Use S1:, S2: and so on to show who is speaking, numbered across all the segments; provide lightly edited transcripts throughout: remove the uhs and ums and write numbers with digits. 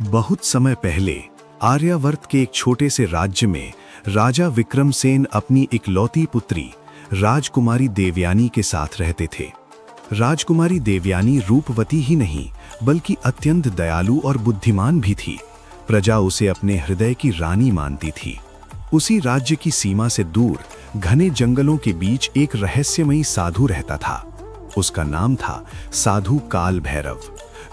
S1: बहुत समय पहले आर्यावर्त के एक छोटे से राज्य में राजा विक्रमसेन अपनी इकलौती पुत्री राजकुमारी देवयानी के साथ रहते थे। राजकुमारी देवयानी रूपवती ही नहीं बल्कि अत्यंत दयालु और बुद्धिमान भी थी। प्रजा उसे अपने हृदय की रानी मानती थी। उसी राज्य की सीमा से दूर घने जंगलों के बीच एक रहस्यमयी साधु रहता था। उसका नाम था साधु काल भैरव।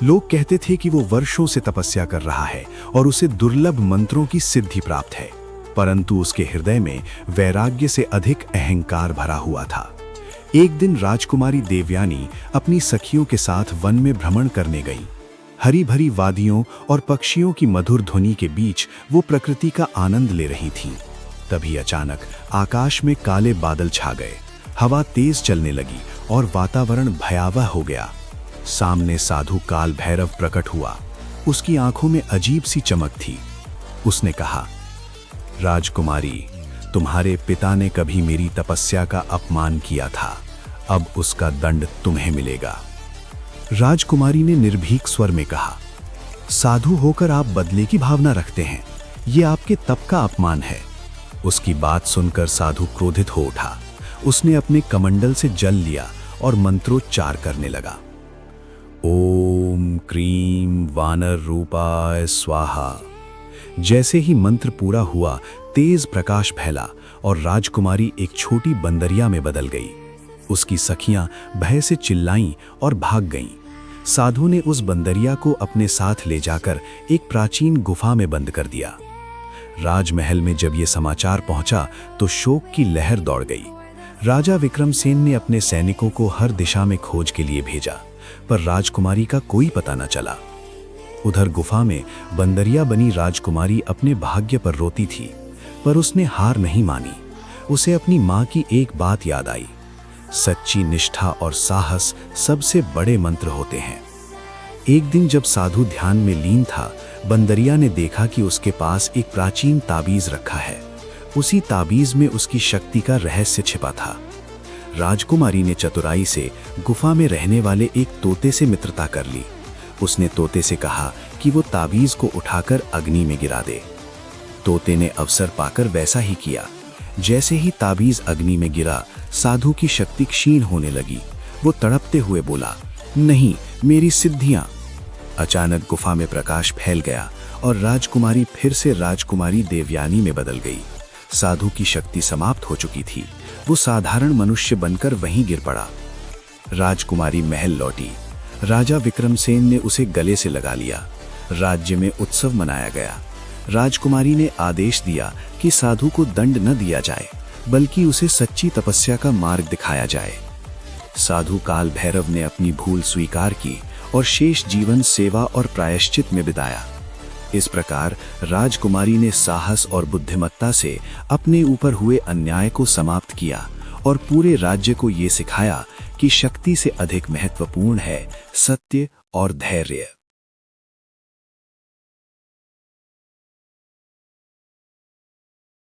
S1: लोग कहते थे कि वो वर्षों से तपस्या कर रहा है और उसे दुर्लभ मंत्रों की सिद्धि प्राप्त है, परंतु उसके हृदय में वैराग्य से अधिक अहंकार भरा हुआ था। एक दिन राजकुमारी देवयानी अपनी सखियों के साथ वन में भ्रमण करने गई। हरी भरी वादियों और पक्षियों की मधुर ध्वनि के बीच वो प्रकृति का आनंद ले रही थीं। तभी अचानक आकाश में काले बादल छा गए, हवा तेज चलने लगी और वातावरण भयावह हो गया। सामने साधु काल भैरव प्रकट हुआ। उसकी आंखों में अजीब सी चमक थी। उसने कहा, राजकुमारी, तुम्हारे पिता ने कभी मेरी तपस्या का अपमान किया था, अब उसका दंड तुम्हें मिलेगा। राजकुमारी ने निर्भीक स्वर में कहा, साधु होकर आप बदले की भावना रखते हैं, ये आपके तप का अपमान है। उसकी बात सुनकर साधु क्रोधित हो उठा। उसने अपने कमंडल से जल लिया और मंत्रोच्चार करने लगा। ओम क्रीम वानर रूपाय स्वाहा। जैसे ही मंत्र पूरा हुआ, तेज प्रकाश फैला और राजकुमारी एक छोटी बंदरिया में बदल गई। उसकी सखियां भय से चिल्लाईं और भाग गईं। साधु ने उस बंदरिया को अपने साथ ले जाकर एक प्राचीन गुफा में बंद कर दिया। राजमहल में जब ये समाचार पहुंचा तो शोक की लहर दौड़ गई। राजा विक्रमसेन ने अपने सैनिकों को हर दिशा में खोज के लिए भेजा, पर राजकुमारी का कोई पता न चला। उधर गुफा में बंदरिया बनी राजकुमारी अपने भाग्य पर रोती थी, पर उसने हार नहीं मानी। उसे अपनी माँ की एक बात याद आई, सच्ची निष्ठा और साहस सबसे बड़े मंत्र होते हैं। एक दिन जब साधु ध्यान में लीन था, बंदरिया ने देखा कि उसके पास एक प्राचीन ताबीज रखा है। उसी ताबीज में उसकी शक्ति का रहस्य छिपा था। राजकुमारी ने चतुराई से गुफा में रहने वाले एक तोते से मित्रता कर ली। उसने तोते से कहा कि वो ताबीज को उठाकर अग्नि में गिरा दे। तोते ने अवसर पाकर वैसा ही किया। जैसे ही ताबीज अग्नि में गिरा, साधु की शक्ति क्षीण होने लगी। वो तड़पते हुए बोला, नहीं, मेरी सिद्धियां। अचानक गुफा में प्रकाश फैल गया और राजकुमारी फिर से राजकुमारी देवयानी में बदल गई। साधु की शक्ति समाप्त हो चुकी थी। वो साधारण मनुष्य बनकर वहीं गिर पड़ा। राजकुमारी महल लौटी। राजा विक्रमसेन ने उसे गले से लगा लिया। राज्य में उत्सव मनाया गया। राजकुमारी ने आदेश दिया कि साधु को दंड न दिया जाए, बल्कि उसे सच्ची तपस्या का मार्ग दिखाया जाए। साधु काल भैरव ने अपनी भूल स्वीकार की और शेष जीवन सेवा और प्रायश्चित में बिताया। इस प्रकार राजकुमारी ने साहस और बुद्धिमत्ता से अपने ऊपर हुए अन्याय को समाप्त किया और पूरे राज्य को ये सिखाया कि शक्ति से अधिक महत्वपूर्ण है सत्य और धैर्य।